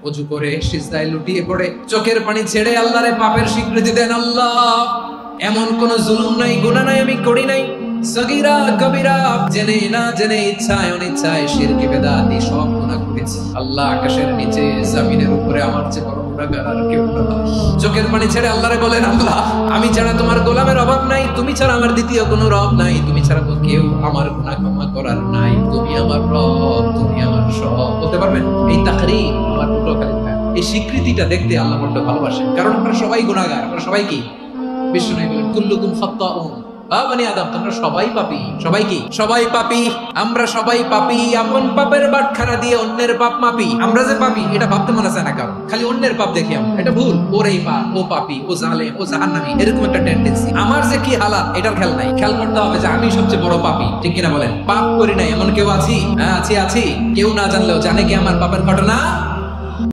ওযু করে সিজদায় লুটিয়ে পড়ে চোখের পানি ছেড়ে আল্লাহরে পাপের স্বীকৃতি দেন। আল্লাহ, এমন কোন জুলুম নাই, গুনাহ নাই আমি করি নাই, সগীরা কবিরা জেনে না জেনে ইচ্ছায় অনিচ্ছায় শিরকি বেদাতি সব গুনাহ করেছি। আল্লাহ, আকাশের নিচে জমিনের উপরে আমার চেয়ে বড় গুনাহগার আর কেউ না। চোখের পানি ছেড়ে আল্লাহরে বলেন, আল্লাহ, আমি ছাড়া তোমার গোলামের অভাব নাই, তুমি ছাড়া আমার দ্বিতীয় কোনো রব নাই, তুমি ছাড়া তো কেউ আমার গুনাহ ক্ষমা করার নাই, তুমি আমার রব, তুমি আমার সব। বলতে পারবেন এই তাকরীর আমার পুরোকালী এই স্বীকৃতিটা দেখতে আল্লাহ বড় ভালোবাসেন, কারণ আমরা সবাই গুনাহগার, আমরা সবাই কি বিষ্ণু বলেন কুল্লুকুম খাত্তাউন, বনি আদম তোমরা সবাই পাপী। সবাই কি? সবাই পাপী, আমরা সবাই পাপী। আপন পাপের বাটখারা দিয়ে অন্যের পাপ মাপি। আমরা যে পাপী এটা ভাবতে মনে চায় না কারণ, খালি অন্যের পাপ দেখি আমরা, এটা ভুল। ওর এই পাপ, ও পাপী, ও জালেম, ও জাহান্নামী, এরকম একটা টেন্ডেন্সি। আমার যে কি হালাত এটার খেয়াল নাই, খেয়াল করতে হবে যে আমি সবচেয়ে বড় পাপী। ঠিক কিনা বলেন? পাপ করি নাই এমন কেউ আছি? হ্যাঁ আছি। কেউ না জানলেও জানে কি আমার পাপের ঘটনা?